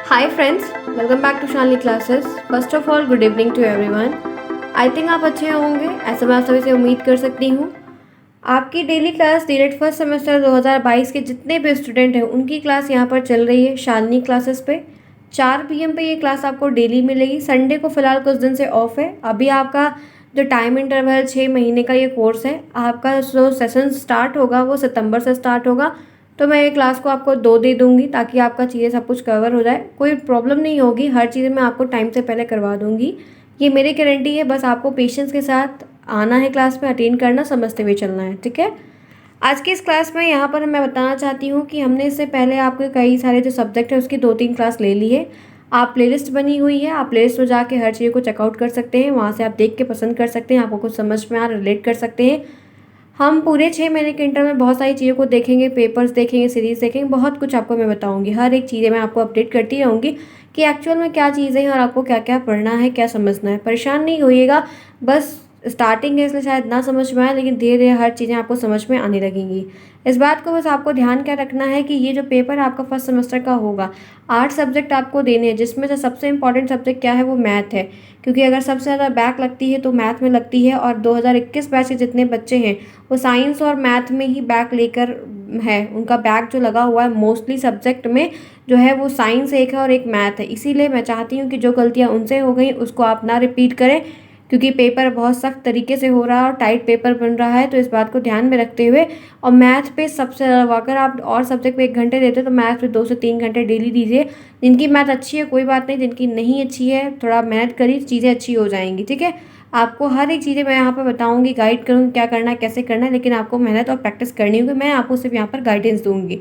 Hi friends, welcome back to Shalini classes. First of all good evening to everyone. I think आप अच्छे होंगे, ऐसा मैं आप सभी से उम्मीद कर सकती हूँ। आपकी daily class DElEd first semester 2022 के जितने भी स्टूडेंट हैं उनकी क्लास यहाँ पर चल रही है शालिनी क्लासेस पे। 4 PM पे ये क्लास आपको डेली मिलेगी। संडे को फ़िलहाल कुछ दिन से ऑफ है। अभी आपका जो टाइम इंटरवल 6 महीने का ये कोर्स है, आपका जो सेशन स्टार्ट होगा वो सितंबर से स्टार्ट होगा। तो मैं ये क्लास को आपको 2 दे दूँगी ताकि आपका चीज़ें सब कुछ कवर हो जाए। कोई प्रॉब्लम नहीं होगी, हर चीज़ मैं आपको टाइम से पहले करवा दूँगी। ये मेरी गारंटी है, बस आपको पेशेंस के साथ आना है, क्लास में अटेंड करना, समझते हुए चलना है, ठीक है। आज की इस क्लास में यहाँ पर मैं बताना चाहती हूँ कि हमने इससे पहले आपके कई सारे जो सब्जेक्ट है उसकी 2-3 क्लास ले ली है। आप प्लेलिस्ट बनी हुई है, आप प्लेलिस्ट में जाके हर चीज़ को चेकआउट कर सकते हैं। वहाँ से आप देख के पसंद कर सकते हैं, आपको कुछ समझ में रिलेट कर सकते हैं। हम पूरे 6 महीने के इंटर में बहुत सारी चीज़ों को देखेंगे, पेपर्स देखेंगे, सीरीज़ देखेंगे, बहुत कुछ आपको मैं बताऊंगी। हर एक चीज़ें मैं आपको अपडेट करती रहूँगी कि एक्चुअल में क्या चीज़ें हैं और आपको क्या क्या पढ़ना है, क्या समझना है। परेशान नहीं होइएगा, बस स्टार्टिंग है इसलिए शायद ना समझ में आए, लेकिन धीरे धीरे हर चीज़ें आपको समझ में आने लगेंगी। इस बात को बस आपको ध्यान क्या रखना है कि ये जो पेपर आपका फर्स्ट सेमेस्टर का होगा, 8 सब्जेक्ट आपको देने हैं, जिसमें से सबसे इंपॉर्टेंट सब्जेक्ट क्या है वो मैथ है। क्योंकि अगर सबसे ज़्यादा बैक लगती है तो मैथ में लगती है, और 2021 बैच के जितने बच्चे हैं वो साइंस और मैथ में ही बैक लेकर है। उनका बैक जो लगा हुआ है मोस्टली सब्जेक्ट में जो है वो साइंस एक है और एक मैथ है। इसीलिए मैं चाहती हूँ कि जो गलतियाँ उनसे हो गई उसको आप ना रिपीट करें, क्योंकि पेपर बहुत सख्त तरीके से हो रहा है और टाइट पेपर बन रहा है। तो इस बात को ध्यान में रखते हुए, और मैथ पे सबसे ज़्यादा, अगर आप और सब्जेक्ट पे 1 घंटे देते तो मैथ पे 2 से 3 घंटे डेली दीजिए। जिनकी मैथ अच्छी है कोई बात नहीं, जिनकी नहीं अच्छी है थोड़ा मेहनत करिए, चीज़ें अच्छी हो जाएंगी, ठीक है। आपको हर एक चीज़ें मैं यहाँ पर बताऊँगी, गाइड करूँगी क्या करना है, कैसे करना है, लेकिन आपको मेहनत और प्रैक्टिस करनी होगी। मैं आपको सिर्फ यहाँ पर गाइडेंस दूँगी।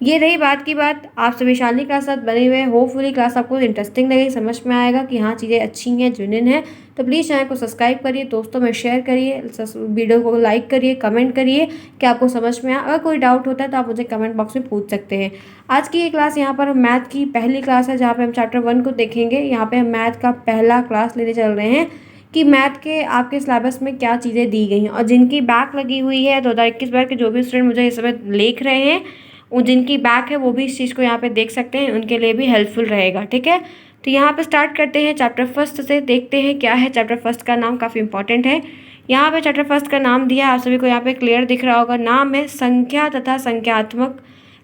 ये रही बात की बात। आप सभी शालिनी क्लास साथ बने हुए हैं। होपफुली क्लास आपको इंटरेस्टिंग लगेगी, समझ में आएगा कि हाँ चीज़ें अच्छी हैं, जेन्युइन है। तो प्लीज़ चैनल को सब्सक्राइब करिए, दोस्तों में शेयर करिए, वीडियो को लाइक करिए, कमेंट करिए कि आपको समझ में आया। अगर कोई डाउट होता है तो आप मुझे कमेंट बॉक्स में पूछ सकते हैं। आज की ये क्लास यहाँ पर मैथ की पहली क्लास है, जहाँ पर हम चैप्टर 1 को देखेंगे। यहाँ पर हम मैथ का पहला क्लास लेने चल रहे हैं कि मैथ के आपके सिलेबस में क्या चीज़ें दी गई हैं। और जिनकी बैक लगी हुई है 2021 बैच के जो भी स्टूडेंट मुझे इस समय लिख रहे हैं, वो जिनकी बैक है वो भी इस चीज़ को यहाँ पे देख सकते हैं, उनके लिए भी हेल्पफुल रहेगा, ठीक है। तो यहाँ पे स्टार्ट करते हैं चैप्टर फर्स्ट से। देखते हैं क्या है चैप्टर फर्स्ट का नाम, काफ़ी इंपॉर्टेंट है। यहाँ पे चैप्टर फर्स्ट का नाम दिया है, आप सभी को यहाँ पे क्लियर दिख रहा होगा। नाम है संख्या तथा संख्यात्मक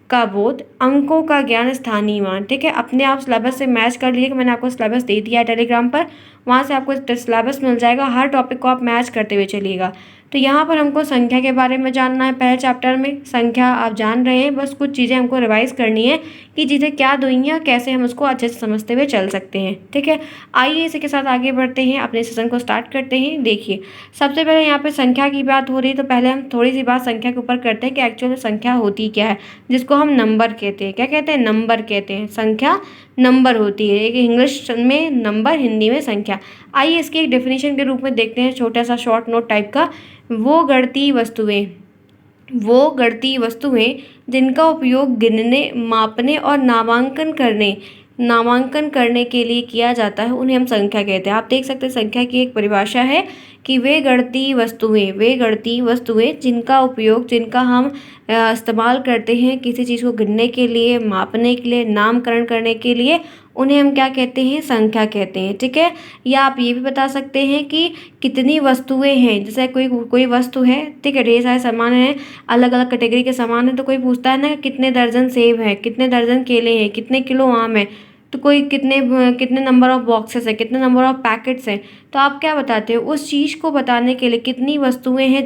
का बोध, अंकों का ज्ञान, स्थानीय मान, ठीक है। अपने आप सिलेबस से मैच कर लिए कि मैंने आपको सिलेबस दे दिया है टेलीग्राम पर, वहाँ से आपको सिलेबस मिल जाएगा। हर टॉपिक को आप मैच करते हुए चलिएगा। तो यहाँ पर हमको संख्या के बारे में जानना है। पहले चैप्टर में संख्या आप जान रहे हैं, बस कुछ चीज़ें हमको रिवाइज करनी है कि चीज़ें क्या दुई हैं, कैसे हम उसको अच्छे से समझते हुए चल सकते हैं, ठीक है। आइए इसी के साथ आगे बढ़ते हैं, अपने सेशन को स्टार्ट करते हैं। देखिए, सबसे पहले यहाँ पे संख्या की बात हो रही है, तो पहले हम थोड़ी सी बात संख्या के ऊपर करते हैं कि एक्चुअली संख्या होती क्या है, जिसको हम नंबर कहते हैं। क्या कहते हैं? नंबर कहते हैं। संख्या नंबर होती है, एक इंग्लिश में नंबर, हिंदी में संख्या। आइए इसकी एक डेफिनेशन के रूप में देखते हैं, छोटा सा शॉर्ट नोट टाइप का। वो गणितीय वस्तुएं जिनका उपयोग गिनने, मापने और नामांकन करने के लिए किया जाता है, उन्हें हम संख्या कहते हैं। आप देख सकते हैं संख्या की एक परिभाषा है कि वे गणितीय वस्तुएं जिनका हम इस्तेमाल करते हैं किसी चीज़ को गिनने के लिए, मापने के लिए, नामकरण करने के लिए, उन्हें हम क्या कहते हैं? संख्या कहते हैं, ठीक है। या आप ये भी बता सकते हैं कि कितनी वस्तुएं हैं। जैसे कोई वस्तु है, ठीक है, ढेर सारे सामान हैं, अलग अलग कैटेगरी के सामान हैं, तो कोई पूछता है ना कितने दर्जन सेब है, कितने दर्जन केले हैं, कितने किलो आम है, तो कोई कितने नंबर ऑफ बॉक्सेस है, कितने नंबर ऑफ पैकेट्स हैं। तो आप क्या बताते हो? उस चीज़ को बताने के लिए कितनी वस्तुएं हैं,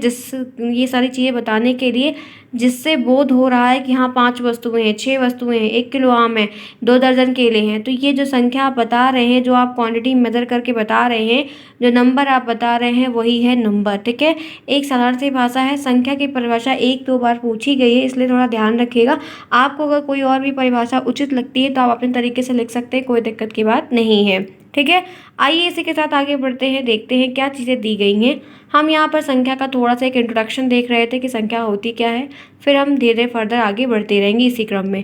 ये सारी चीज़ें बताने के लिए जिससे बोध हो रहा है कि हाँ 5 वस्तुएं हैं, 6 वस्तुएं हैं, 1 किलो आम है, 2 दर्जन केले हैं। तो ये जो संख्या आप बता रहे हैं, जो आप क्वांटिटी मेजर करके बता रहे हैं, जो नंबर आप बता रहे हैं, वही है नंबर, ठीक है। एक साधारण सी भाषा है। संख्या की परिभाषा 1-2 बार पूछी गई है, इसलिए थोड़ा ध्यान रखिएगा। आपको अगर कोई और भी परिभाषा उचित लगती है तो आप अपने तरीके से लिख सकते हैं, कोई दिक्कत की बात नहीं है, ठीक है। आइए इसी के साथ आगे बढ़ते हैं, देखते हैं क्या चीज़ें दी गई हैं। हम यहाँ पर संख्या का थोड़ा सा एक इंट्रोडक्शन देख रहे थे कि संख्या होती क्या है, फिर हम धीरे फर्दर आगे बढ़ते रहेंगे इसी क्रम में।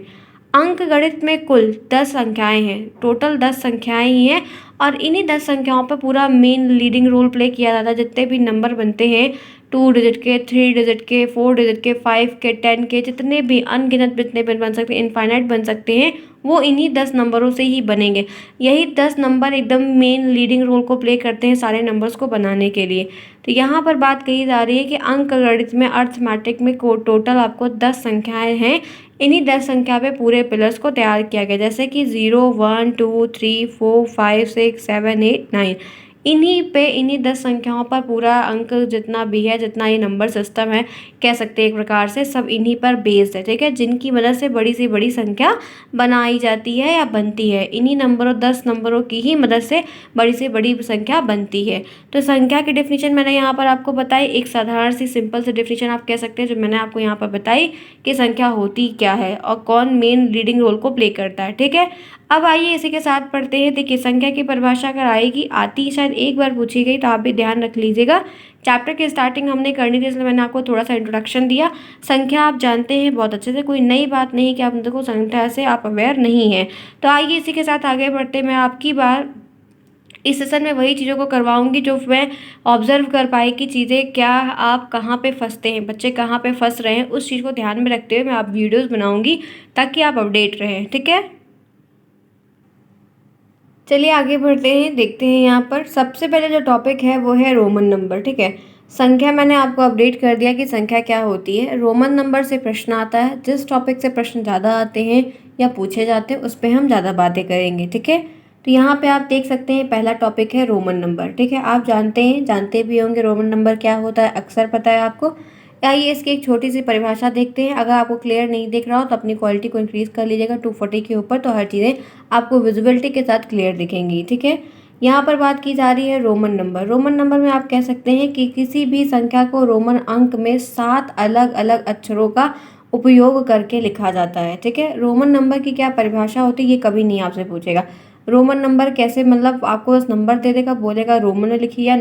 अंक गणित में कुल 10 संख्याएं हैं, टोटल 10 संख्याएं ही हैं, और इन्हीं 10 संख्याओं पर पूरा मेन लीडिंग रोल प्ले किया जाता है। जितने भी नंबर बनते हैं 2 डिजिट के, 3 डिजिट के, 4 डिजिट के, 5 के, 10 के, जितने भी अनगिनत जितने भी बन सकते हैं, इनफाइनाइट बन सकते हैं, वो इन्हीं 10 नंबरों से ही बनेंगे। यही 10 नंबर एकदम मेन लीडिंग रोल को प्ले करते हैं सारे नंबर्स को बनाने के लिए। तो यहाँ पर बात कही जा रही है कि अंकगणित में, अर्थमैटिक में टोटल आपको 10 संख्याएं हैं। इन्हीं 10 संख्या पे पूरे पिलर्स को तैयार किया गया, जैसे कि 0, 1, 2, 3, 4, 5, 6, 7, 8, 9। इन्हीं 10 संख्याओं पर पूरा अंक जितना भी है, जितना ये नंबर सिस्टम है, कह सकते हैं एक प्रकार से सब इन्हीं पर बेस्ड है, ठीक है, जिनकी मदद से बड़ी से बड़ी संख्या बनाई जाती है या बनती है। इन्हीं नंबरों 10 नंबरों की ही मदद से बड़ी से बड़ी संख्या बनती है। तो संख्या की डेफिनेशन मैंने यहाँ पर आपको बताई, एक साधारण सी सिंपल सी डेफिनेशन आप कह सकते हैं, जो मैंने आपको यहाँ पर बताई कि संख्या होती क्या है और कौन मेन लीडिंग रोल को प्ले करता है, ठीक है। अब आइए इसी के साथ पढ़ते हैं। देखिए, संख्या की परिभाषा अगर आती शायद एक बार पूछी गई, तो आप भी ध्यान रख लीजिएगा। चैप्टर की स्टार्टिंग हमने करनी थी, इसलिए मैंने आपको थोड़ा सा इंट्रोडक्शन दिया। संख्या आप जानते हैं बहुत अच्छे से, कोई नई बात नहीं कि आप देखो संख्या से आप अवेयर नहीं है। तो आइए इसी के साथ आगे बढ़ते। मैं आपकी बार इस सेशन में वही चीज़ों को करवाऊंगी जो मैं ऑब्जर्व कर पाई कि चीज़ें क्या, आप कहाँ पे फंसते हैं, बच्चे कहाँ पे फंस रहे हैं, उस चीज़ को ध्यान में रखते हुए मैं आप वीडियोस बनाऊंगी ताकि आप अपडेट रहें, ठीक है। चलिए आगे बढ़ते हैं, देखते हैं। यहाँ पर सबसे पहले जो टॉपिक है वो है रोमन नंबर, ठीक है। संख्या मैंने आपको अपडेट कर दिया कि संख्या क्या होती है। रोमन नंबर से प्रश्न आता है, जिस टॉपिक से प्रश्न ज़्यादा आते हैं या पूछे जाते हैं उस पर हम ज़्यादा बातें करेंगे, ठीक है। तो यहाँ पे आप देख सकते हैं पहला टॉपिक है रोमन नंबर, ठीक है। आप जानते भी होंगे रोमन नंबर क्या होता है, अक्सर पता है आपको। आइए इसकी एक छोटी सी परिभाषा देखते हैं। अगर आपको क्लियर नहीं दिख रहा हो तो अपनी क्वालिटी को इंक्रीज़ कर लीजिएगा 240 के ऊपर, तो हर चीज़ें आपको विजुअलिटी के साथ क्लियर दिखेंगी, ठीक है। यहाँ पर बात की जा रही है रोमन नंबर। रोमन नंबर में आप कह सकते हैं कि किसी भी संख्या को रोमन अंक में 7 अलग अलग अक्षरों का उपयोग करके लिखा जाता है, ठीक है। रोमन नंबर की क्या परिभाषा होती है ये कभी नहीं आपसे पूछेगा। रोमन नंबर कैसे, मतलब आपको बस नंबर दे देगा, बोलेगा रोमन में लिखिए, या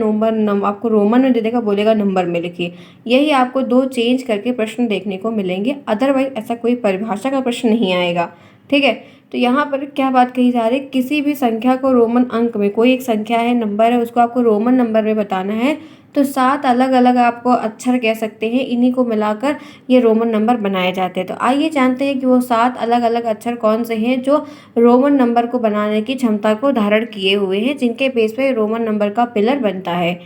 आपको रोमन में दे देगा, बोलेगा नंबर में लिखिए। यही आपको दो चेंज करके प्रश्न देखने को मिलेंगे, अदरवाइज ऐसा कोई परिभाषा का प्रश्न नहीं आएगा, ठीक है। तो यहाँ पर क्या बात कही जा रही है, किसी भी संख्या को रोमन अंक में, कोई एक संख्या है, नंबर है, उसको आपको रोमन नंबर में बताना है तो 7 अलग अलग आपको अक्षर कह सकते हैं, इन्हीं को मिलाकर ये रोमन नंबर बनाए जाते हैं। तो आइए जानते हैं कि वो 7 अलग अलग अक्षर कौन से हैं जो रोमन नंबर को बनाने की क्षमता को धारण किए हुए हैं, जिनके बेस पे रोमन नंबर का पिलर बनता है।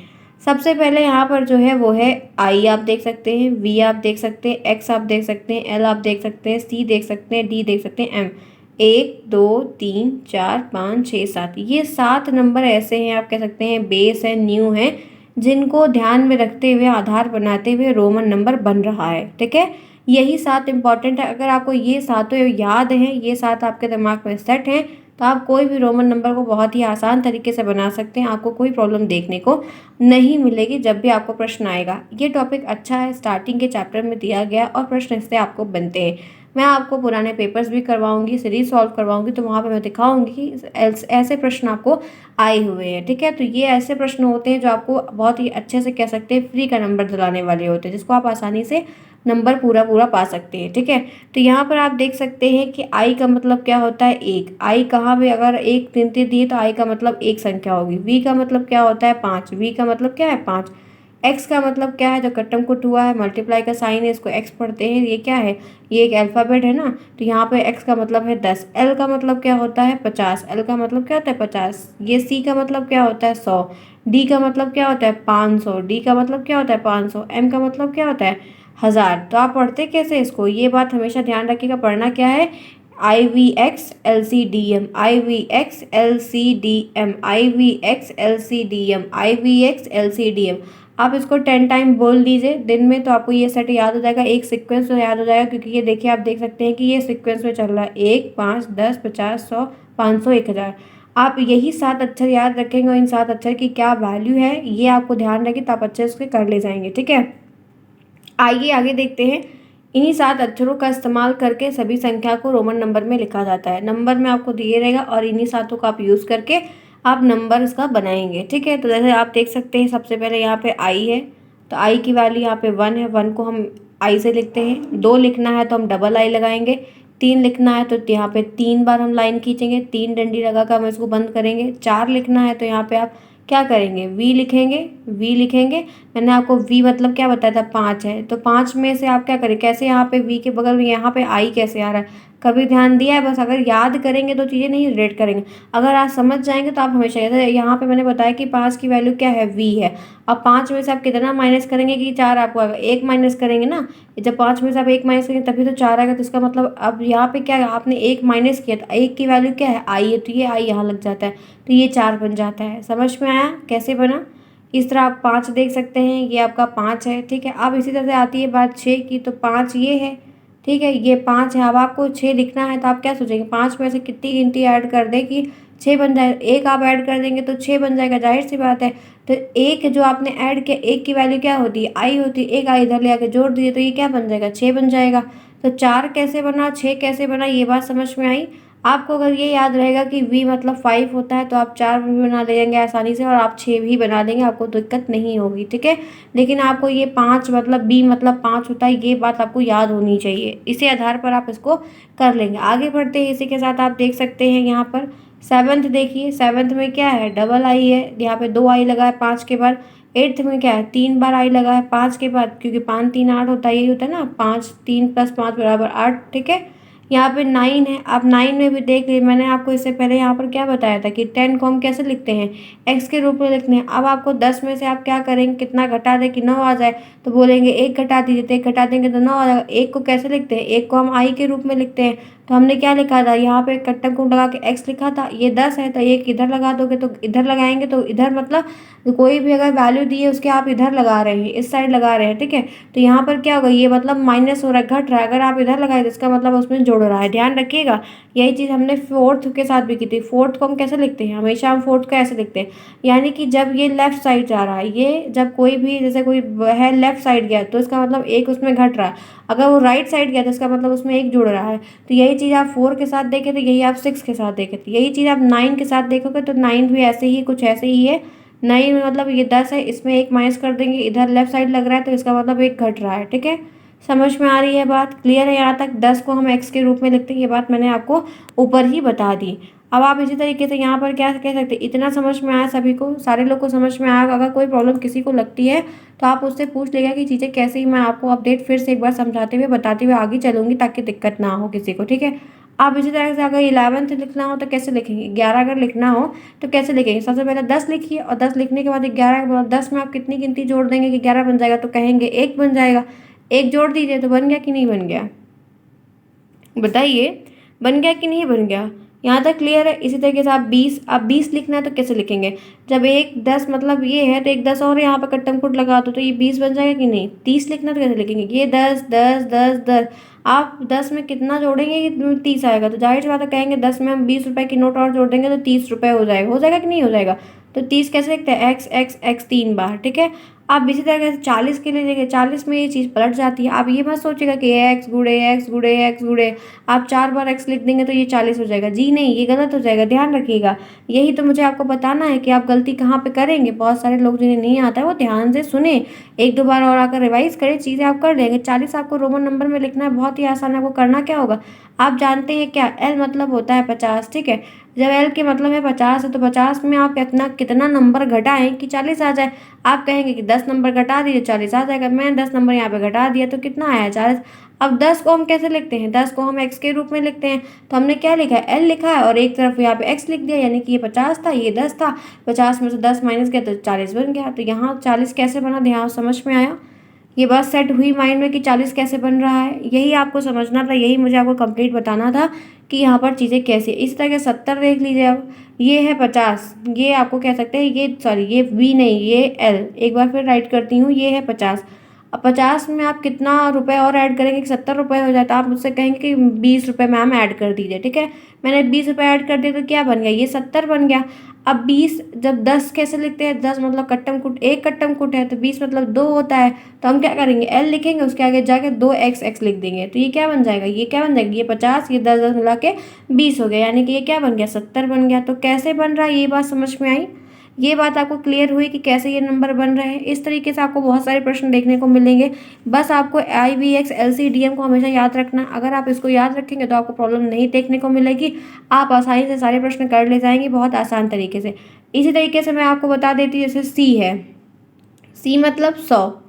सबसे पहले यहाँ पर जो है वो है आई, आप देख सकते हैं, वी आप देख सकते हैं, एक्स आप देख सकते हैं, एल आप देख सकते हैं, सी देख सकते हैं, डी देख सकते हैं, एम। 1, 2, 3, 4, 5, 6, 7, ये 7 नंबर ऐसे हैं, आप कह सकते हैं बेस है, न्यू है, जिनको ध्यान में रखते हुए, आधार बनाते हुए रोमन नंबर बन रहा है, ठीक है। यही 7 इंपॉर्टेंट है। अगर आपको ये सातों याद हैं, ये 7 आपके दिमाग में सेट हैं, तो आप कोई भी रोमन नंबर को बहुत ही आसान तरीके से बना सकते हैं। आपको कोई प्रॉब्लम देखने को नहीं मिलेगी जब भी आपको प्रश्न आएगा। ये टॉपिक अच्छा है, स्टार्टिंग के चैप्टर में दिया गया और प्रश्न इससे आपको बनते हैं। मैं आपको पुराने पेपर्स भी करवाऊंगी, सीरीज सॉल्व करवाऊंगी, तो वहाँ पे मैं दिखाऊंगी कि ऐसे प्रश्न आपको आए हुए हैं, ठीक है। तो ये ऐसे प्रश्न होते हैं जो आपको बहुत ही अच्छे से कह सकते हैं फ्री का नंबर दिलाने वाले होते हैं, जिसको आप आसानी से नंबर पूरा पा सकते हैं, ठीक है। तो यहाँ पर आप देख सकते हैं कि आई का मतलब क्या होता है, एक। आई कहाँ पे, अगर एक 3 दिए तो आई का मतलब एक संख्या होगी। वी का मतलब क्या होता है, 5। वी का मतलब क्या है, 5। एक्स का मतलब क्या है, जो कट्टम कुट हुआ है, मल्टीप्लाई का साइन है, इसको एक्स पढ़ते हैं, ये क्या है, ये एक अल्फ़ाबेट है ना, तो यहाँ पे एक्स का मतलब है 10। एल का मतलब क्या होता है, 50। एल का मतलब क्या होता है, 50। ये सी का मतलब क्या होता है, 100। डी का मतलब क्या होता है, 500। डी का मतलब क्या होता है, 500। एम का मतलब क्या होता है, 1000। तो आप पढ़ते कैसे इसको, ये बात हमेशा ध्यान रखिएगा। पढ़ना क्या है, IVX LCDM, IVX LCDM, IVX LCDM, IVX LCDM। आप इसको 10 टाइम बोल लीजिए दिन में, तो आपको ये सेट याद हो जाएगा, एक सीक्वेंस में याद हो जाएगा। क्योंकि ये देखिए, आप देख सकते हैं कि ये सीक्वेंस में चल रहा है, 1, 5, 10, 50, 100, 500, 1000। आप यही 7 अक्षर याद रखेंगे और इन 7 अक्षर की क्या वैल्यू है ये आपको ध्यान रखें, तो आप अच्छे से कर ले जाएंगे, ठीक है। आइए आगे देखते हैं। इन्हीं 7 अक्षरों का इस्तेमाल करके सभी संख्या को रोमन नंबर में लिखा जाता है। नंबर में आपको दिए रहेगा और इन्हीं 7 का आप यूज़ करके आप नंबर इसका बनाएंगे, ठीक है। तो जैसे आप देख सकते हैं, सबसे पहले यहाँ पे आई है, तो आई की वैल्यू यहाँ पे 1 है, 1 को हम आई से लिखते हैं। 2 लिखना है तो हम डबल आई लगाएंगे। 3 लिखना है तो यहाँ पे 3 बार हम लाइन खींचेंगे, 3 डंडी लगा कर हम इसको बंद करेंगे। 4 लिखना है तो यहाँ पे आप क्या करेंगे, वी लिखेंगे। मैंने आपको वी मतलब क्या बताया था, 5 है, तो 5 में से आप क्या करें, कैसे यहाँ पे वी के बगल में यहाँ पे आई कैसे आ रहा है, कभी ध्यान दिया है? बस अगर याद करेंगे तो चीज़ें नहीं रिलेट करेंगे, अगर आप समझ जाएंगे तो आप हमेशा, जैसे यहाँ पे मैंने बताया कि 5 की वैल्यू क्या है, वी है। अब 5 में से आप कितना माइनस करेंगे कि 4 आपको आएगा, 1 माइनस करेंगे ना, जब 5 में से आप 1 माइनस करेंगे तभी तो 4 आएगा। तो इसका मतलब अब यहाँ पे क्या है, आपने 1 माइनस किया, तो 1 की वैल्यू क्या है, आई है, तो ये आई यहाँ लग जाता है, तो ये 4 बन जाता है। समझ में आया कैसे बना? इस तरह आप 5 देख सकते हैं, ये आपका 5 है, ठीक है। अब इसी तरह से आती है बात 6 की, तो 5 ये है, ठीक है, ये 5 है। अब आपको 6 लिखना है तो आप क्या सोचेंगे, 5 में से कितनी गिनती ऐड कर दें कि 6 बन जाए, एक आप ऐड कर देंगे तो 6 बन जाएगा, जाहिर सी बात है। तो एक जो आपने ऐड किया, एक की वैल्यू क्या होती है, आई होती है, एक आई इधर ले आके जोड़ दिए तो ये क्या बन जाएगा, 6 बन जाएगा। तो 4 कैसे बना, 6 कैसे बना, ये बात समझ में आई आपको? अगर ये याद रहेगा कि v मतलब 5 होता है तो आप 4 भी बना लेंगे आसानी से, और आप 6 भी बना लेंगे, आपको दिक्कत नहीं होगी, ठीक है। लेकिन आपको ये 5 मतलब b मतलब 5 होता है, ये बात आपको याद होनी चाहिए, इसी आधार पर आप इसको कर लेंगे। आगे बढ़ते हैं, इसी के साथ आप देख सकते हैं यहाँ पर 7th देखिए, 7th में क्या है, डबल आई है, यहाँ पे 2 आई लगा है 5 के बाद। 8th में क्या है, 3 बार आई लगा है 5 के बाद, क्योंकि 5 3 8 होता है, यही होता है ना, 5 3 + 5 = 8, ठीक है। यहाँ पे 9 है, अब 9 में भी देख लीजिए, मैंने आपको इससे पहले यहाँ पर क्या बताया था कि 10 को हम कैसे लिखते हैं, x के रूप में लिखते हैं। अब आपको 10 में से आप क्या करेंगे, कितना घटा दें कि 9 आ जाए, तो बोलेंगे 1 घटा दीजिए, तो 1 घटा देंगे तो 9 आ जाएगा। 1 को कैसे लिखते हैं, 1 को हम i के रूप में लिखते हैं, तो हमने क्या लिखा था, यहाँ पे कट्टम कोड लगा के x लिखा था, ये 10 है तो 1 इधर लगा दोगे, तो इधर लगाएंगे तो इधर मतलब कोई भी अगर वैल्यू दी है उसके आप इधर लगा रहे हैं, इस साइड लगा रहे हैं, ठीक है। तो यहाँ पर क्या होगा, ये मतलब माइनस हो रहा है, घट रहा है, अगर आप इधर लगाए तो इसका मतलब उसमें जोड़ रहा है, ध्यान रखिएगा। यही चीज़ हमने 4th के साथ भी की थी। 4th को हम कैसे लिखते हैं, हमेशा हम 4th को ऐसे लिखते हैं, यानी कि जब ये लेफ्ट साइड जा रहा है, ये जब कोई भी जैसे कोई है लेफ्ट साइड गया तो इसका मतलब 1 उसमें घट रहा है, अगर वो राइट साइड गया तो इसका मतलब उसमें 1 जुड़ रहा है। तो यही चीज़ आप 4 के साथ देखें, तो यही आप 6 के साथ देखें, तो यही चीज़ आप 9 के साथ देखोगे तो 9 भी ऐसे ही कुछ ऐसे ही है। 9 में मतलब ये 10 है, इसमें 1 माइनस कर देंगे, इधर लेफ्ट साइड लग रहा है तो इसका मतलब 1 घट रहा है, ठीक है। समझ में आ रही है बात, क्लियर है यहाँ तक? 10 को हम x के रूप में लिखते हैं, ये बात मैंने आपको ऊपर ही बता दी। अब आप इसी तरीके से यहाँ पर क्या कह सकते हैं, इतना समझ में आया सभी को, सारे लोग को समझ में आया? अगर कोई प्रॉब्लम किसी को लगती है तो आप उससे पूछ लेगा कि चीज़ें कैसे ही, मैं आपको अपडेट फिर से एक बार समझाते हुए बताते हुए आगे चलूँगी ताकि दिक्कत ना हो किसी को, ठीक है। आप इसी तरह से अगर 11th लिखना हो तो कैसे लिखेंगे, 11 अगर लिखना हो तो कैसे लिखेंगे, सबसे पहले 10 लिखिए, और 10 लिखने के बाद 11 10 में आप कितनी गिनती जोड़ देंगे कि 11 बन जाएगा, तो कहेंगे 1 बन जाएगा, 1 जोड़ दीजिए, तो बन गया कि नहीं बन गया, बताइए, बन गया कि नहीं बन गया? यहाँ तक क्लियर है? इसी तरीके से आप 20, अब 20 लिखना है तो कैसे लिखेंगे, जब 1 10 मतलब ये है तो 1 10 और यहाँ पर कट्टम कोड लगा दो तो ये 20 बन जाएगा कि नहीं। 30 लिखना तो कैसे लिखेंगे, ये 10 10 10 10, आप 10 में कितना जोड़ेंगे कि 30 आएगा, तो जाहिर सी बात है कहेंगे 10 में हम 20 रुपये की नोट और जोड़ देंगे तो 30 रुपये हो जाएगा कि नहीं हो जाएगा। तो 30 कैसे लिखते हैं, एक्स एक्स एक्स 3 बार, ठीक है। आप इसी तरह से 40 के लिए देखिए, 40 में ये चीज़ पलट जाती है, आप ये मत सोचिएगा कि एक्स गुड़े एक्स गुड़े एक्स गुड़े आप 4 बार एक्स लिख देंगे तो ये 40 हो जाएगा, जी नहीं, ये गलत हो जाएगा, ध्यान रखिएगा। यही तो मुझे आपको बताना है कि आप गलती कहाँ पे करेंगे। बहुत सारे लोग जिन्हें नहीं आता है वो ध्यान से सुने, 1 2 बार और आकर रिवाइज करें, चीज़ें आप कर लेंगे। 40 आपको रोमन नंबर में लिखना है, बहुत ही आसान है। आपको करना क्या होगा, आप जानते हैं क्या, एल मतलब होता है 50, ठीक है। जब एल के मतलब है 50 है तो 50 में आप कितना नंबर घटाएं कि 40 आ जाए। आप कहेंगे कि 10 नंबर घटा दीजिए 40 आ जाएगा, मैंने 10 नंबर यहाँ पे घटा दिया तो कितना आया, 40। अब 10 को हम कैसे लिखते हैं, 10 को हम x के रूप में लिखते हैं, तो हमने क्या लिखा है, l लिखा है और एक तरफ यहाँ पे x लिख दिया, यानी कि ये 50 था ये 10 था, 50 में से 10 माइनस किया तो 40 बन गया। तो यहाँ 40 कैसे बना, ध्यान समझ में आया? ये बात सेट हुई माइंड में कि 40 कैसे बन रहा है, यही आपको समझना था, यही मुझे आपको कंप्लीट बताना था कि यहाँ पर चीज़ें कैसे। इस तरह के 70 देख लीजिए, अब ये है 50, ये आपको कह सकते हैं ये सॉरी ये v नहीं ये l, एक बार फिर राइट करती हूँ, ये है 50। अब 50 में आप कितना रुपए और ऐड करेंगे कि 70 रुपये हो जाए, तो आप मुझसे कहेंगे कि 20 रुपये मैम ऐड कर दीजिए, ठीक है। मैंने 20 रुपये ऐड कर दिया तो क्या बन गया, ये 70 बन गया। अब 20 जब 10 कैसे लिखते हैं, 10 मतलब कट्टम कुट, एक कट्टम कुट है, तो 20 मतलब 2 होता है, तो हम क्या करेंगे, l लिखेंगे, उसके आगे जाके 2x लिख देंगे, तो ये क्या बन जाएगा, ये क्या बन जाएगा, ये 50, ये 10 10 मिला के 20 हो गया, यानी कि ये क्या बन गया, 70 बन गया। तो कैसे बन रहा है ये बात समझ में आई, ये बात आपको क्लियर हुई कि कैसे ये नंबर बन रहे हैं। इस तरीके से आपको बहुत सारे प्रश्न देखने को मिलेंगे, बस आपको IVX LCDM को हमेशा याद रखना। अगर आप इसको याद रखेंगे तो आपको प्रॉब्लम नहीं देखने को मिलेगी, आप आसानी से सारे प्रश्न कर ले जाएंगे बहुत आसान तरीके से। इसी तरीके से मैं आपको बता देती हूँ, जैसे सी है, सी मतलब 100,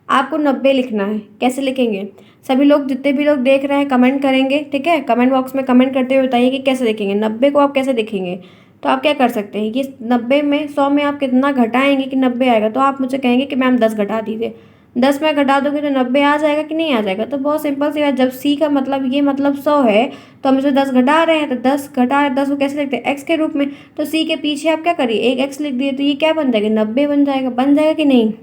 आपको 90 लिखना है। कैसे लिखेंगे? सभी लोग, जितने भी लोग देख रहे हैं, कमेंट करेंगे, ठीक है? कमेंट बॉक्स में कमेंट करते हुए बताइए कि कैसे लिखेंगे 90 को, आप कैसे लिखेंगे। तो आप क्या कर सकते हैं कि 90 में 100 में आप कितना घटाएंगे कि 90 आएगा। तो आप मुझे कहेंगे कि मैम 10 घटा दीजिए, 10 में घटा दोगे तो 90 आ जाएगा कि नहीं आ जाएगा। तो बहुत सिंपल सी बात, जब सी का मतलब ये मतलब 100 है तो हम इसे 10 घटा रहे हैं, तो 10 घटा 10 को कैसे लिखते हैं? एक्स के रूप में। तो सी के पीछे आप क्या करिए, एक एक्स लिख दिए, तो ये क्या बन जाएगा? 90 बन जाएगा। बन जाएगा कि नहीं?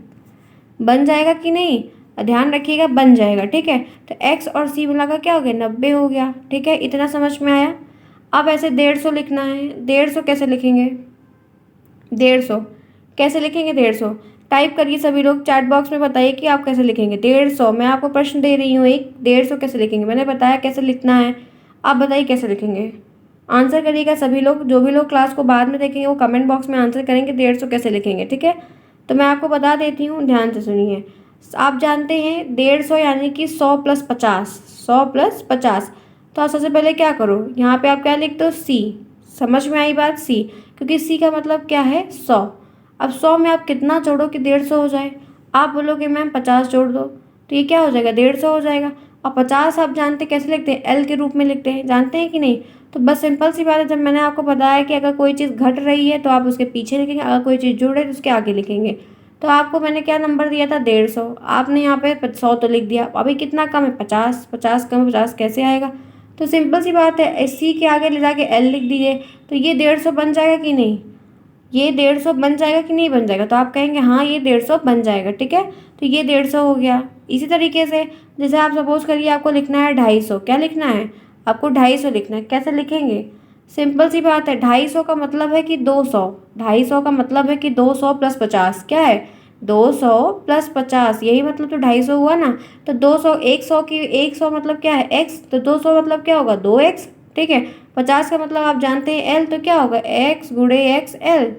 बन जाएगा कि नहीं? ध्यान रखिएगा, बन जाएगा, ठीक है? तो एक्स और सी मिलाकर क्या हो गया? 90 हो गया, ठीक है? इतना समझ में आया। अब ऐसे 150 लिखना है। 150 कैसे लिखेंगे? 150 कैसे लिखेंगे? 150 टाइप करिए सभी लोग, चैट बॉक्स में बताइए कि आप कैसे लिखेंगे 150। मैं आपको प्रश्न दे रही हूँ एक, 150 कैसे लिखेंगे? मैंने बताया कैसे लिखना है, आप बताइए कैसे लिखेंगे। आंसर करिएगा सभी लोग, जो भी लोग क्लास को बाद में देखेंगे वो कमेंट बॉक्स में आंसर करेंगे 150 कैसे लिखेंगे, ठीक है? तो मैं आपको बता देती हूँ, ध्यान से सुनिए। आप जानते हैं 150 यानी कि 100 प्लस 50, 100 प्लस 50। तो आप सबसे पहले क्या करो, यहाँ पे आप क्या लिख दो? सी। समझ में आई बात? सी, क्योंकि सी का मतलब क्या है? 100। अब 100 में आप कितना जोड़ो कि 150 हो जाए? आप बोलोगे मैम 50 जोड़ दो, तो ये क्या हो जाएगा? 150 हो जाएगा। और 50 आप जानते कैसे लिखते हैं? एल के रूप में लिखते हैं, जानते हैं कि नहीं? तो बस सिंपल सी बात है, जब मैंने आपको बताया कि अगर कोई चीज़ घट रही है तो आप उसके पीछे लिखेंगे, अगर कोई चीज़ जुड़ रही है तो उसके आगे लिखेंगे। तो आपको मैंने क्या नंबर दिया था? 150। आपने यहाँ पे 100 तो लिख दिया, अभी कितना कम है? 50। 50 कम 50 कैसे आएगा? तो सिंपल सी बात है, सी के आगे ले जाके एल लिख दीजिए, तो ये 150 बन जाएगा कि नहीं? ये 150 बन जाएगा कि नहीं बन जाएगा? तो आप कहेंगे हाँ ये 150 बन जाएगा, ठीक है? तो ये 150 हो गया। इसी तरीके से जैसे आप सपोज करिए आपको लिखना है 250, क्या लिखना है? आपको 250 लिखना है, कैसे लिखेंगे? सिंपल सी बात है, 250 का मतलब है कि 200, 250 का मतलब है कि 200 प्लस 50 क्या है? 200 प्लस 50, यही मतलब तो 250 हुआ ना। तो 200, 100 की 100 मतलब क्या है? एक्स, तो 200 मतलब क्या होगा? 2x, ठीक है? 50 का मतलब आप जानते हैं एल, तो क्या होगा? एक्स गुणे एक्स एल।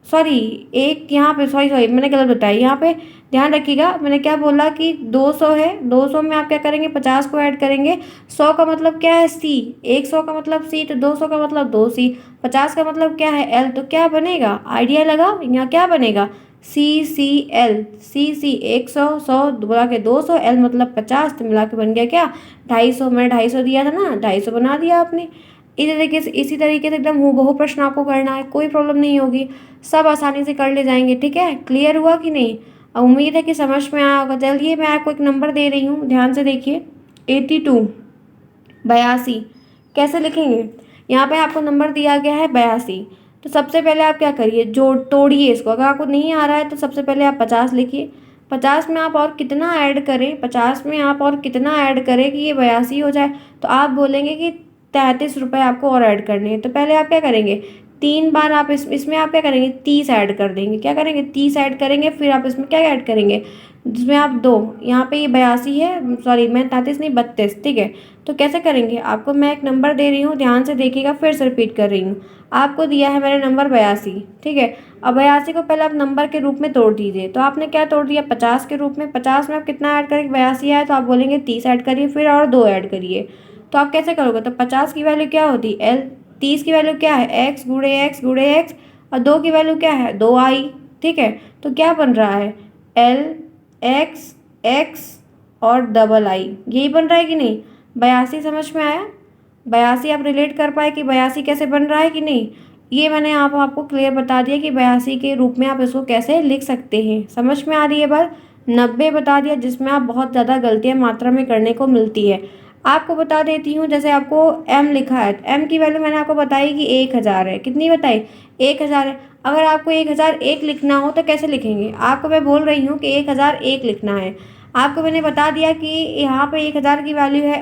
सॉरी, एक यहाँ पे सॉरी सॉरी मैंने गलत बताया, यहाँ पे ध्यान रखिएगा, मैंने क्या बोला कि 200 है, 200 में आप क्या करेंगे? 50 को ऐड करेंगे। 100 का मतलब क्या है? सी। 100 का मतलब सी, तो 200 का मतलब 2c। 50 का मतलब क्या है? एल। तो क्या बनेगा? आइडिया लगा, यहाँ क्या बनेगा? सी सी एल, सी सी 100, 100 बोला के 200, एल मतलब 50, तो मिला के बन गया क्या? 250। मैंने 250 दिया था ना, 250 बना दिया आपने। इसी तरीके से एकदम हूबहू प्रश्न आपको करना है, कोई प्रॉब्लम नहीं होगी, सब आसानी से कर ले जाएंगे, ठीक है? क्लियर हुआ कि नहीं? उम्मीद है कि समझ में आया होगा। चलिए मैं आपको एक नंबर दे रही हूँ, ध्यान से देखिए। 82, 82 कैसे लिखेंगे? यहाँ पे आपको नंबर दिया गया है 82। तो सबसे पहले आप क्या करिए, जोड़ तोड़िए इसको। अगर आपको नहीं आ रहा है तो सबसे पहले आप 50 लिखिए। 50 में आप और कितना ऐड करें, 50 में आप और कितना ऐड करें कि ये 82 हो जाए? तो आप बोलेंगे कि 33 रुपये आपको और ऐड करने हैं। तो पहले आप क्या करेंगे? 3 बार आप इसमें आप क्या करेंगे? 30 ऐड कर देंगे। क्या करेंगे? 30 ऐड करेंगे। फिर आप इसमें क्या ऐड करेंगे? जिसमें आप दो, यहाँ पे ये 82 है, सॉरी मैं 33 नहीं 32, ठीक है? तो कैसे करेंगे? आपको मैं एक नंबर दे रही हूँ, ध्यान से देखिएगा, फिर से रिपीट कर रही हूँ। आपको दिया है मैंने नंबर 82, ठीक है? अब 82 को पहले आप नंबर के रूप में तोड़ दीजिए। तो आपने क्या तोड़ दिया? 50 के रूप में। 50 में आप कितना ऐड करेंगे? 82 आए तो आप बोलेंगे 30 ऐड करिए, फिर और 2 ऐड करिए। तो आप कैसे करोगे? तो 50 की वैल्यू क्या होती है? एल। 30 की वैल्यू क्या है? एक्स गुणे एक्स गुणे एक्स। और 2 की वैल्यू क्या है? 2i, ठीक है? तो क्या बन रहा है? एल एक्स एक्स और डबल आई, यही बन रहा है कि नहीं? 82 समझ में आया? 82 आप रिलेट कर पाए कि 82 कैसे बन रहा है कि नहीं? ये मैंने आपको क्लियर बता दिया कि 82 के रूप में आप इसको कैसे लिख सकते हैं। समझ में आ रही है बात? 90 बता दिया, जिसमें आप बहुत ज़्यादा गलतियाँ मात्रा में करने को मिलती है। आपको बता देती हूँ, जैसे आपको m लिखा है, m की वैल्यू मैंने आपको बताई कि 1000 है। कितनी बताई? 1000 है। अगर आपको 1001 लिखना हो तो कैसे लिखेंगे? आपको मैं बोल रही हूँ कि 1001 लिखना है। आपको मैंने बता दिया कि यहाँ पे 1000 की वैल्यू है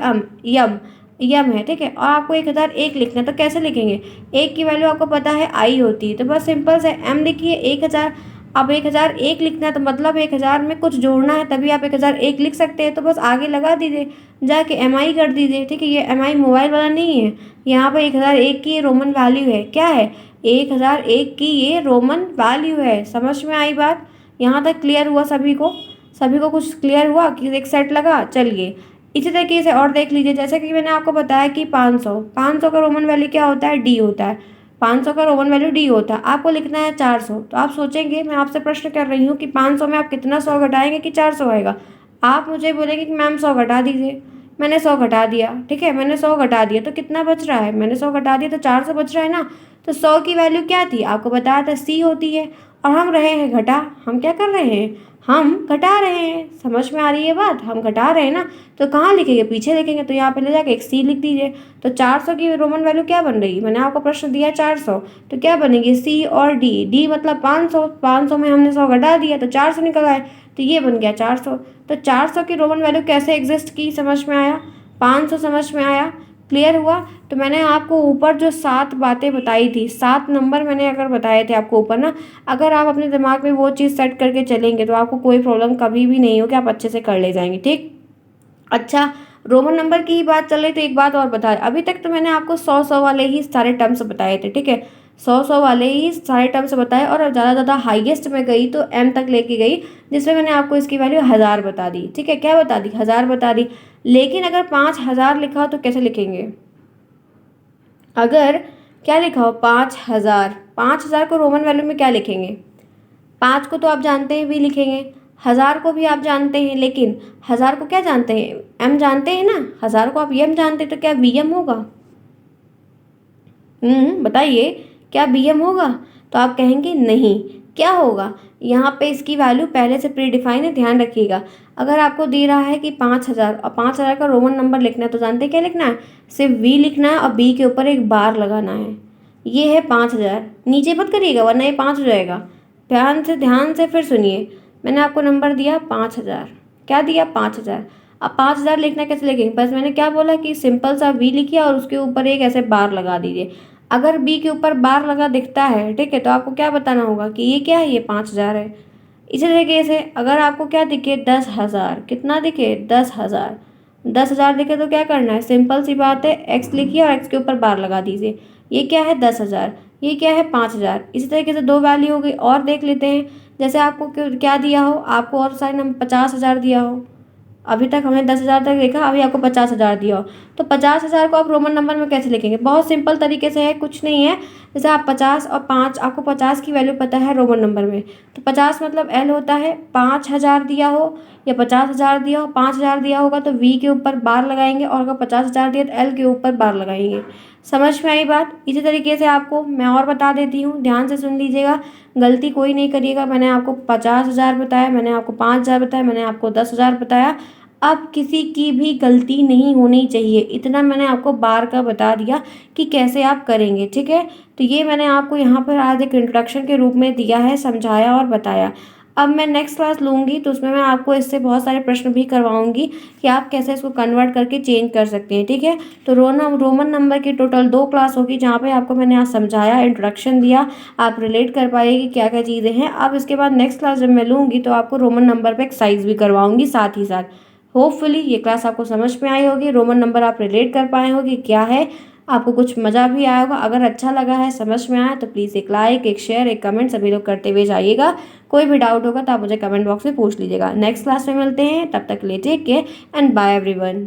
यम है, ठीक है? और आपको 1001 लिखना है तो कैसे लिखेंगे? एक की वैल्यू आपको पता है आई होती है, तो बस सिंपल से m लिखिए 1000। अब 1001 लिखना है तो मतलब 1000 में कुछ जोड़ना है, तभी आप 1001 लिख सकते हैं। तो बस आगे लगा दीजिए, जाके MI कर दीजिए, ठीक है? ये MI मोबाइल वाला नहीं है, यहाँ पर 1001 की रोमन वैल्यू है। क्या है? 1001 की ये रोमन वैल्यू है। समझ में आई बात? यहाँ तक क्लियर हुआ सभी को? सभी को कुछ क्लियर हुआ कि एक सेट लगा? चलिए इसी तरीके से और देख लीजिए, जैसे कि मैंने आपको बताया कि 500 का रोमन वैल्यू क्या होता है? डी होता है। 500 का रोमन वैल्यू डी होता है, आपको लिखना है 400। तो आप सोचेंगे, मैं आपसे प्रश्न कर रही हूँ कि 500 में आप कितना 100 घटाएंगे कि 400 आएगा। आप मुझे बोलेंगे कि मैम 100 घटा दीजिए, मैंने 100 घटा दिया, ठीक है, मैंने 100 घटा दिया, तो कितना बच रहा है, मैंने 100 घटा दिया तो 400 बच रहा है ना। तो 100 की वैल्यू क्या थी, आपको बताया था सी होती है, और हम रहे हैं घटा, हम क्या कर रहे हैं, हम घटा रहे हैं। समझ में आ रही है बात, हम घटा रहे हैं ना, तो कहाँ लिखेंगे, पीछे लिखेंगे, तो यहाँ पे ले जाके एक सी लिख दीजिए। तो 400 की रोमन वैल्यू क्या बन रही है, मैंने आपको प्रश्न दिया 400, तो क्या बनेगी सी और डी, डी मतलब 500, 500 में हमने 100 घटा दिया तो 400 निकल आए, तो ये बन गया 400। तो 400 की रोमन वैल्यू कैसे एग्जिस्ट की, समझ में आया, 500 समझ में आया, क्लियर हुआ। तो मैंने आपको ऊपर जो 7 बातें बताई थी, 7 नंबर मैंने अगर बताए थे आपको ऊपर ना, अगर आप अपने दिमाग में वो चीज़ सेट करके चलेंगे तो आपको कोई प्रॉब्लम कभी भी नहीं होगी, आप अच्छे से कर ले जाएंगे, ठीक। अच्छा, रोमन नंबर की ही बात चल रही तो एक बात और बता, अभी तक तो मैंने आपको 100 वाले ही सारे टर्म्स बताए थे, ठीक है, 100 वाले ही सारे टर्म्स बताए, और ज़्यादा ज़्यादा हाईएस्ट में गई तो एम तक लेके गई, जिसमें मैंने आपको इसकी वैल्यू 1000 बता दी, ठीक है, क्या बता दी, 1000 बता दी। लेकिन अगर 5000 लिखा हो तो कैसे लिखेंगे, अगर क्या लिखा हो 5000, 5000 को रोमन वैल्यू में क्या लिखेंगे, 5 को तो आप जानते हैं वी लिखेंगे, 1000 को भी आप जानते हैं, लेकिन 1000 को क्या जानते हैं, एम जानते हैं ना, 1000 को आप एम जानते हैं, तो क्या वी एम होगा, बताइए, क्या बी एम होगा। तो आप कहेंगे नहीं, क्या होगा, यहाँ पे इसकी वैल्यू पहले से प्री डिफाइन है, ध्यान रखिएगा। अगर आपको दे रहा है कि 5000 और 5000 का रोमन नंबर लिखना है, तो जानते हैं क्या लिखना है, सिर्फ वी लिखना है और बी के ऊपर एक बार लगाना है। ये है 5000, नीचे मत करिएगा वरना ये 5 हो जाएगा। ध्यान से फिर सुनिए, मैंने आपको नंबर दिया 5000, क्या दिया 5000। अब 5000 लिखना कैसे लिखेंगे, बस मैंने क्या बोला कि सिंपल सा वी लिखिए और उसके ऊपर एक ऐसे बार लगा दीजिए। अगर बी के ऊपर बार लगा दिखता है, ठीक है, तो आपको क्या बताना होगा कि ये क्या है, ये 5000 है। इसी तरीके से अगर आपको क्या दिखे 10,000, कितना दिखे 10,000, 10,000 दिखे तो क्या करना है, सिंपल सी बात है, एक्स लिखिए और एक्स के ऊपर बार लगा दीजिए। ये क्या है 10,000, ये क्या है 5,000। इसी तरीके से 2 वैल्यू हो गई, और देख लेते हैं, जैसे आपको क्या दिया हो, आपको और सारे नंबर 50,000 दिया हो, अभी तक हमने 10,000 तक देखा, अभी आपको 50,000 दिया हो, तो 50,000 को आप रोमन नंबर में कैसे लिखेंगे, बहुत सिंपल तरीके से है, कुछ नहीं है। जैसे आप 50 और 5, आपको 50 की वैल्यू पता है रोमन नंबर में, तो 50 मतलब एल होता है, 5,000 दिया हो या 50,000 दिया हो, 5,000 दिया होगा तो वी के ऊपर बार लगाएंगे, और अगर 50,000 दिया तो एल के ऊपर बार लगाएंगे। समझ में आई बात। इसी तरीके से आपको मैं और बता देती हूँ, ध्यान से सुन लीजिएगा, गलती कोई नहीं करिएगा। मैंने आपको 50,000 बताया, मैंने आपको 5,000 बताया, मैंने आपको 10,000 बताया, अब किसी की भी गलती नहीं होनी चाहिए, इतना मैंने आपको बार का बता दिया कि कैसे आप करेंगे, ठीक है। तो ये मैंने आपको यहाँ पर आज एक इंट्रोडक्शन के रूप में दिया है, समझाया और बताया। अब मैं नेक्स्ट क्लास लूँगी तो उसमें मैं आपको इससे बहुत सारे प्रश्न भी करवाऊँगी कि आप कैसे इसको कन्वर्ट करके चेंज कर सकते हैं, ठीक है। तो रोमन नंबर की टोटल 2 क्लास होगी, जहाँ पे आपको मैंने आज समझाया, इंट्रोडक्शन दिया, आप रिलेट कर पाइए कि क्या क्या चीज़ें हैं। अब इसके बाद नेक्स्ट क्लास जब मैं लूँगी तो आपको रोमन नंबर पर एक्सरसाइज भी करवाऊँगी साथ ही साथ। होपफुली ये क्लास आपको समझ में आई होगी, रोमन नंबर आप रिलेट कर पाए होगी क्या है, आपको कुछ मज़ा भी आया होगा। अगर अच्छा लगा है, समझ में आया, तो प्लीज़ एक लाइक, एक शेयर, एक कमेंट सभी लोग करते हुए जाइएगा। कोई भी डाउट होगा तो आप मुझे कमेंट बॉक्स में पूछ लीजिएगा। नेक्स्ट क्लास में मिलते हैं, तब तक के लिए take care and bye everyone.